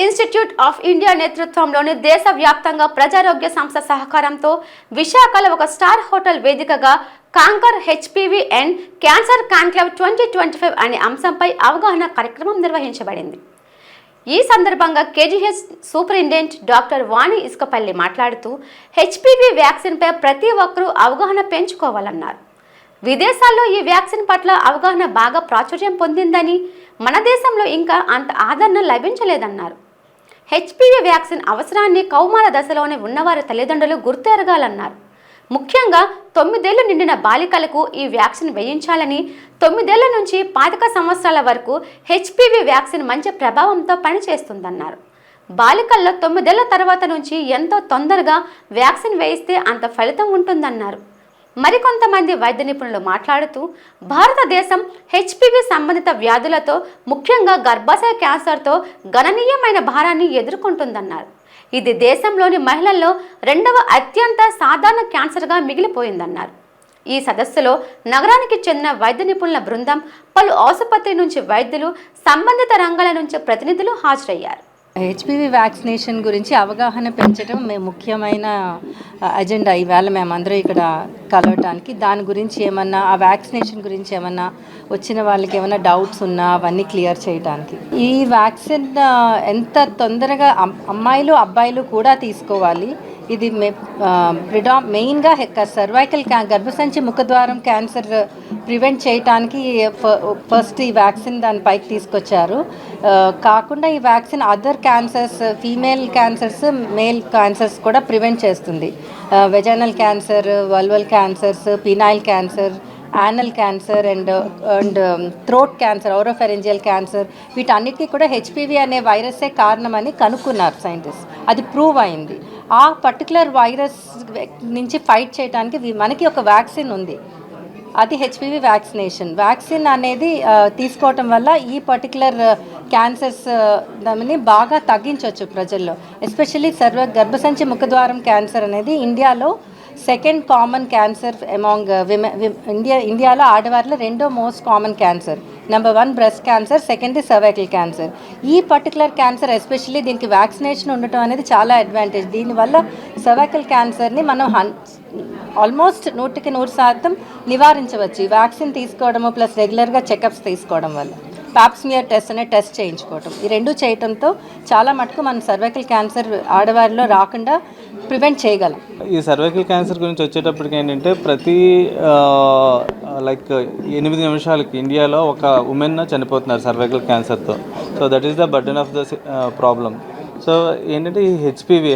Institute of India నేతృత్వంలోని దేశవ్యాప్తంగా ప్రజారోగ్య సంస్థ సహకారంతో విశాఖలో ఒక స్టార్ హోటల్ వేదికగా conquer HPV and cancer conclave 2025 అనే అంశంపై అవగాహన కార్యక్రమం నిర్వహించబడింది. ఈ సందర్భంగా KGH superintendent doctor Vani Isukapalli మాట్లాడుతూ హెచ్పివి వ్యాక్సిన్పై ప్రతి ఒక్కరూ అవగాహన పెంచుకోవాలన్నారు. విదేశాల్లో ఈ వ్యాక్సిన్ పట్ల అవగాహన బాగా ప్రాచుర్యం పొందిందని, మన దేశంలో ఇంకా అంత ఆదరణ లభించలేదన్నారు. హెచ్పివి వ్యాక్సిన్ అవసరాన్ని కౌమార దశలోనే ఉన్నవారి తల్లిదండ్రులు గుర్తెరగాలన్నారు. ముఖ్యంగా 9 ఏళ్లు నిండిన బాలికలకు ఈ వ్యాక్సిన్ వేయించాలని, 9 ఏళ్ల నుంచి 25 సంవత్సరాల వరకు హెచ్పివి వ్యాక్సిన్ మంచి ప్రభావంతో పనిచేస్తుందన్నారు. బాలికల్లో 9 ఏళ్ల తర్వాత నుంచి ఎంతో తొందరగా వ్యాక్సిన్ వేయిస్తే అంత ఫలితం ఉంటుందన్నారు. మరికొంతమంది వైద్య నిపుణులు మాట్లాడుతూ భారతదేశం హెచ్పివి సంబంధిత వ్యాధులతో, ముఖ్యంగా గర్భాశయ క్యాన్సర్తో గణనీయమైన భారాన్ని ఎదుర్కొంటుందన్నారు. ఇది దేశంలోని మహిళల్లో 2వ అత్యంత సాధారణ క్యాన్సర్గా మిగిలిపోయిందన్నారు. ఈ సదస్సులో నగరానికి చెందిన వైద్య నిపుణుల బృందం, పలు ఆసుపత్రి నుంచి వైద్యులు, సంబంధిత రంగాల నుంచి ప్రతినిధులు హాజరయ్యారు. హెచ్పివి వ్యాక్సినేషన్ గురించి అవగాహన పెంచడం ముఖ్యమైన అజెండా. ఈవేళ మేమందరం ఇక్కడ కలవటానికి దాని గురించి ఏమన్నా, ఆ వ్యాక్సినేషన్ గురించి ఏమన్నా వచ్చిన వాళ్ళకి ఏమైనా డౌట్స్ ఉన్నా అవన్నీ క్లియర్ చేయడానికి. ఈ వ్యాక్సిన్ ఎంత తొందరగా అమ్మాయిలు అబ్బాయిలు కూడా తీసుకోవాలి. ఇది మెయిన్గా సర్వైకల్ గర్భసంచి ముఖద్వారం క్యాన్సర్ ప్రివెంట్ చేయడానికి ఫస్ట్ ఈ వ్యాక్సిన్ దాని పైకి తీసుకొచ్చారు. కాకుండా ఈ vaccine other cancers, female cancers, male cancers కూడా ప్రివెంట్ చేస్తుంది. Vaginal cancer, vulval cancers, penile cancer, anal cancer and throat cancer, ఓరోఫెరెంజియల్ cancer, వీటన్నిటికీ కూడా హెచ్పివి అనే వైరసే కారణమని కనుక్కున్నారు సైంటిస్ట్. అది ప్రూవ్ అయింది. ఆ పర్టికులర్ వైరస్ నుంచి ఫైట్ చేయడానికి మనకి ఒక వ్యాక్సిన్ ఉంది, అది హెచ్పివి వ్యాక్సినేషన్. వ్యాక్సిన్ అనేది తీసుకోవటం వల్ల ఈ పర్టికులర్ క్యాన్సర్స్ దాన్ని బాగా తగ్గించవచ్చు ప్రజల్లో. ఎస్పెషల్లీ గర్భసంచి ముఖద్వారం క్యాన్సర్ అనేది ఇండియాలో సెకండ్ కామన్ క్యాన్సర్ అమాంగ్ ఇండియాలో ఆడవారిలో 2వ most common cancer. Number 1 breast cancer, second cervical cancer. ఈ పర్టికులర్ క్యాన్సర్ ఎస్పెషల్లీ దీనికి వ్యాక్సినేషన్ ఉండటం అనేది చాలా అడ్వాంటేజ్. దీనివల్ల సర్వైకల్ క్యాన్సర్ని మనం ఆల్మోస్ట్ 100% నివారించవచ్చు ఈ వ్యాక్సిన్ తీసుకోవడము ప్లస్ రెగ్యులర్గా చెకప్స్ తీసుకోవడం వల్ల. పాప్స్మియర్ టెస్ట్ అనే టెస్ట్ చేయించుకోవటం, ఈ 2 చేయటంతో చాలా మటుకు మన సర్వైకల్ క్యాన్సర్ ఆడవారిలో రాకుండా ప్రివెంట్ చేయగలం. ఈ సర్వైకల్ క్యాన్సర్ గురించి వచ్చేటప్పటికి ఏంటంటే ప్రతి 8 నిమిషాలకి ఇండియాలో ఒక ఉమెన్ చనిపోతున్నారు సర్వైకల్ క్యాన్సర్తో. So that is the burden of the problem. So ఏంటంటే ఈ హెచ్పివి,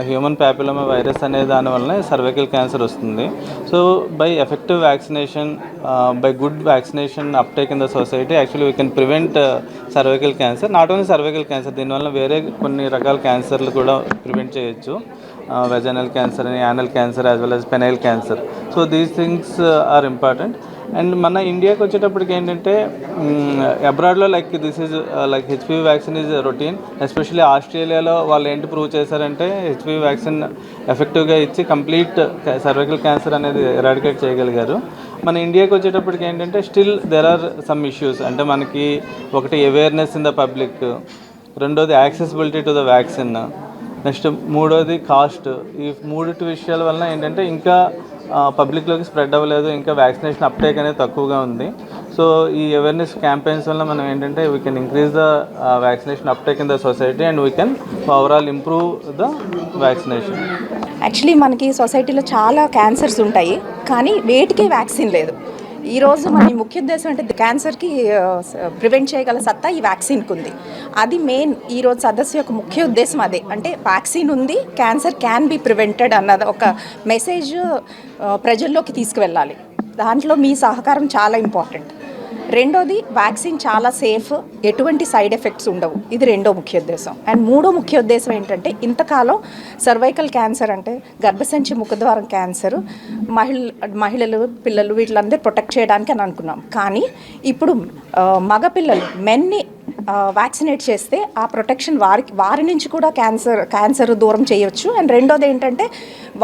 హ్యూమన్ ప్యాపిలోమా వైరస్ అనే దానివల్లనే సర్వైకల్ క్యాన్సర్ వస్తుంది. So by effective vaccination, by good vaccination uptake in the society, actually we can prevent cervical cancer. Not only cervical cancer, దీనివల్ల వేరే కొన్ని రకాల క్యాన్సర్లు కూడా ప్రివెంట్ చేయొచ్చు. వెజైనల్ క్యాన్సర్ అని, anal cancer as well as penile cancer. So these things are important. And మన ఇండియాకి వచ్చేటప్పటికి ఏంటంటే అబ్రాడ్లో this is HPV vaccine is routine. Especially ఆస్ట్రేలియాలో వాళ్ళు ఏంటి ప్రూవ్ చేశారంటే హెచ్పివి వ్యాక్సిన్ ఎఫెక్టివ్గా ఇచ్చి కంప్లీట్ సర్వైకల్ క్యాన్సర్ అనేది ఎరాడికేట్ చేయగలిగారు. మన ఇండియాకి వచ్చేటప్పటికి ఏంటంటే still there are some issues. అంటే మనకి ఒకటి అవేర్నెస్ ఇన్ ద పబ్లిక్, రెండోది accessibility to the vaccine, next మూడోది కాస్ట్. ఈ 3 విషయాల వలన ఏంటంటే ఇంకా పబ్లిక్లోకి స్ప్రెడ్ అవ్వలేదు, ఇంకా వ్యాక్సినేషన్ అప్టేక్ అనేది తక్కువగా ఉంది. సో ఈ అవేర్నెస్ క్యాంపెయిన్స్ వల్ల మనం ఏంటంటే we can increase the vaccination uptake in the society and we can overall improve the vaccination. Actually మనకి సొసైటీలో చాలా క్యాన్సర్స్ ఉంటాయి, కానీ వేటికి వ్యాక్సిన్ లేదు. ఈరోజు మన ముఖ్య ఉద్దేశం అంటే క్యాన్సర్కి ప్రివెంట్ చేయగల సత్తా ఈ వ్యాక్సిన్కి ఉంది. అది మెయిన్ ఈరోజు సదస్సు యొక్క ముఖ్య ఉద్దేశం అదే. అంటే వ్యాక్సిన్ ఉంది, క్యాన్సర్ క్యాన్ బి ప్రివెంటెడ్ అన్నది ఒక మెసేజ్ ప్రజల్లోకి తీసుకువెళ్ళాలి. దాంట్లో మీ సహకారం చాలా ఇంపార్టెంట్. రెండోది, వ్యాక్సిన్ చాలా సేఫ్, ఎటువంటి సైడ్ ఎఫెక్ట్స్ ఉండవు. ఇది 2వ ముఖ్య ఉద్దేశం. అండ్ 3వ ముఖ్య ఉద్దేశం ఏంటంటే ఇంతకాలం సర్వైకల్ క్యాన్సర్ అంటే గర్భసంచి ముఖద్వారం క్యాన్సర్ మహిళలు, పిల్లలు వీళ్ళందరూ ప్రొటెక్ట్ చేయడానికి అని అనుకున్నాం. కానీ ఇప్పుడు మగపిల్లలు మెన్ని వ్యాక్సినేట్ చేస్తే ఆ ప్రొటెక్షన్ వారి నుంచి కూడా క్యాన్సర్ దూరం చేయొచ్చు. అండ్ రెండోది ఏంటంటే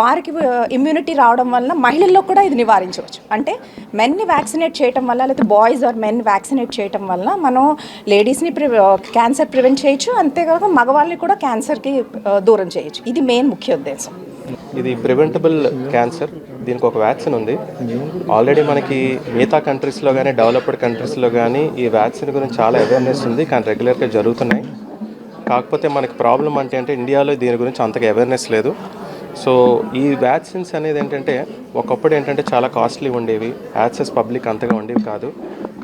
వారికి ఇమ్యూనిటీ రావడం వల్ల మహిళల్లో కూడా ఇది నివారించవచ్చు. అంటే మెన్ని వ్యాక్సినేట్ చేయటం వల్ల లేకపోతే బాయ్స్ ఆర్ మెన్ వ్యాక్సినేట్ చేయటం వల్ల మనం లేడీస్ని క్యాన్సర్ ప్రివెంట్ చేయొచ్చు, అంతేకాక మగవాళ్ళని కూడా క్యాన్సర్కి దూరం చేయొచ్చు. ఇది మెయిన్ ముఖ్య ఉద్దేశం. ఇది ప్రివెంటబుల్ క్యాన్సర్. దీనికి ఒక వ్యాక్సిన్ ఉంది. ఆల్రెడీ మనకి మిగతా కంట్రీస్లో కానీ డెవలప్డ్ కంట్రీస్లో కానీ ఈ వ్యాక్సిన్ గురించి చాలా అవేర్నెస్ ఉంది, కానీ రెగ్యులర్గా జరుగుతున్నాయి. కాకపోతే మనకి ప్రాబ్లం అంటే ఇండియాలో దీని గురించి అంతగా అవేర్నెస్ లేదు. సో ఈ వ్యాక్సిన్స్ అనేది ఏంటంటే ఒకప్పుడు ఏంటంటే చాలా కాస్ట్లీ ఉండేవి, యాక్సెస్ పబ్లిక్ అంతగా ఉండేవి కాదు.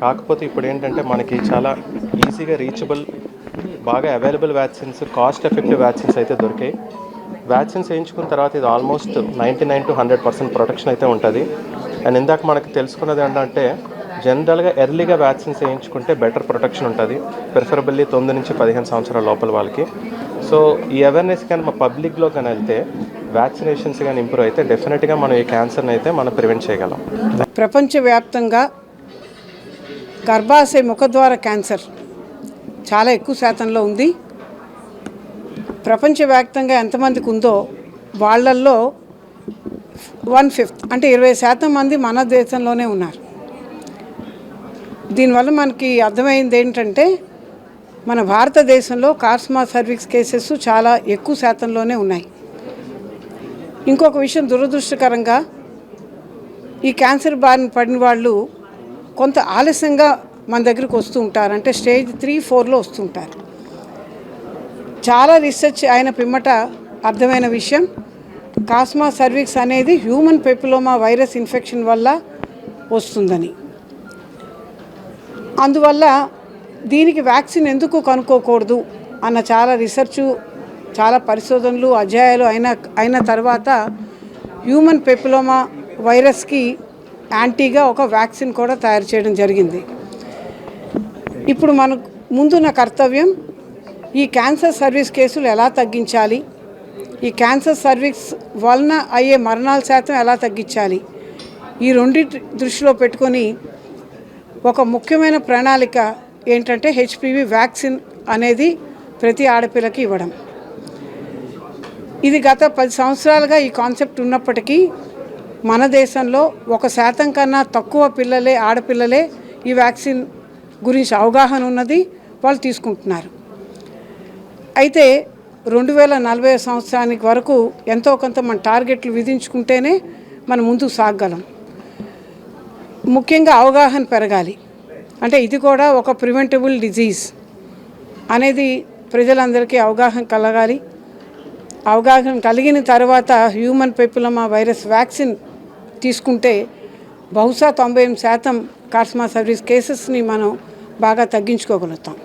కాకపోతే ఇప్పుడు ఏంటంటే మనకి చాలా ఈజీగా రీచబుల్, బాగా available vaccines, cost effective vaccines అయితే దొరికాయి. వ్యాక్సిన్స్ వేయించుకున్న తర్వాత ఇది ఆల్మోస్ట్ 99 to 100% ప్రొటెక్షన్ అయితే ఉంటుంది. అండ్ ఇందాక మనకు తెలుసుకున్నది ఏంటంటే జనరల్గా ఎర్లీగా వ్యాక్సిన్స్ వేయించుకుంటే బెటర్ ప్రొటెక్షన్ ఉంటుంది, ప్రిఫరబుల్లీ 9 నుంచి 15 సంవత్సరాల లోపల వాళ్ళకి. సో ఈ అవేర్నెస్ కానీ మా పబ్లిక్లో కానీ వెళ్తే, వ్యాక్సినేషన్స్ కానీ ఇంప్రూవ్ అయితే డెఫినెట్గా మనం ఈ క్యాన్సర్ని అయితే మనం ప్రివెంట్ చేయగలం. ప్రపంచవ్యాప్తంగా గర్భాశయ ముఖద్వార క్యాన్సర్ చాలా ఎక్కువ శాతంలో ఉంది. ప్రపంచవ్యాప్తంగా ఎంతమందికి ఉందో వాళ్ళల్లో 1/5 అంటే 20% మంది మన దేశంలోనే ఉన్నారు. దీనివల్ల మనకి అర్థమైంది ఏంటంటే మన భారతదేశంలో కార్సినోమా సర్విక్స్ కేసెస్ చాలా ఎక్కువ శాతంలోనే ఉన్నాయి. ఇంకొక విషయం దురదృష్టకరంగా ఈ క్యాన్సర్ బారిన పడిన వాళ్ళు కొంత ఆలస్యంగా మన దగ్గరికి వస్తూ ఉంటారు, అంటే స్టేజ్ 3-4లో వస్తుంటారు. చాలా రీసెర్చ్ అయిన పిమ్మట అర్థమైన విషయం, కార్సినోమా సర్విక్స్ అనేది హ్యూమన్ పెపిలోమా వైరస్ ఇన్ఫెక్షన్ వల్ల వస్తుందని. అందువల్ల దీనికి వ్యాక్సిన్ ఎందుకు కనుక్కోకూడదు అన్న చాలా రీసెర్చు, చాలా పరిశోధనలు, అధ్యాయాలు అయిన తర్వాత హ్యూమన్ పెపిలోమా వైరస్కి యాంటీగా ఒక వ్యాక్సిన్ కూడా తయారు చేయడం జరిగింది. ఇప్పుడు మనకు ముందున్న కర్తవ్యం ఈ క్యాన్సర్ సర్వీస్ కేసులు ఎలా తగ్గించాలి, ఈ క్యాన్సర్ సర్వీస్ వలన అయ్యే మరణాల శాతం ఎలా తగ్గించాలి, ఈ రెండింటి దృష్టిలో పెట్టుకొని ఒక ముఖ్యమైన ప్రణాళిక ఏంటంటే హెచ్పివి వ్యాక్సిన్ అనేది ప్రతి ఆడపిల్లకి ఇవ్వడం. ఇది గత 10 సంవత్సరాలుగా ఈ కాన్సెప్ట్ ఉన్నప్పటికీ మన దేశంలో 1% కన్నా తక్కువ ఆడపిల్లలే ఈ వ్యాక్సిన్ గురించి అవగాహన ఉన్నది, వాళ్ళు తీసుకుంటున్నారు. అయితే 2040 సంవత్సరానికి వరకు ఎంతో కొంత మన టార్గెట్లు విధించుకుంటేనే మనం ముందుకు సాగగలం. ముఖ్యంగా అవగాహన పెరగాలి. అంటే ఇది కూడా ఒక ప్రివెంటబుల్ డిజీజ్ అనేది ప్రజలందరికీ అవగాహన కలగాలి. అవగాహన కలిగిన తర్వాత హ్యూమన్ పెపిలోమా వైరస్ వ్యాక్సిన్ తీసుకుంటే బహుశా 98% కార్సినోమా సర్వీస్ కేసెస్ని మనం బాగా తగ్గించుకోగలుగుతాం.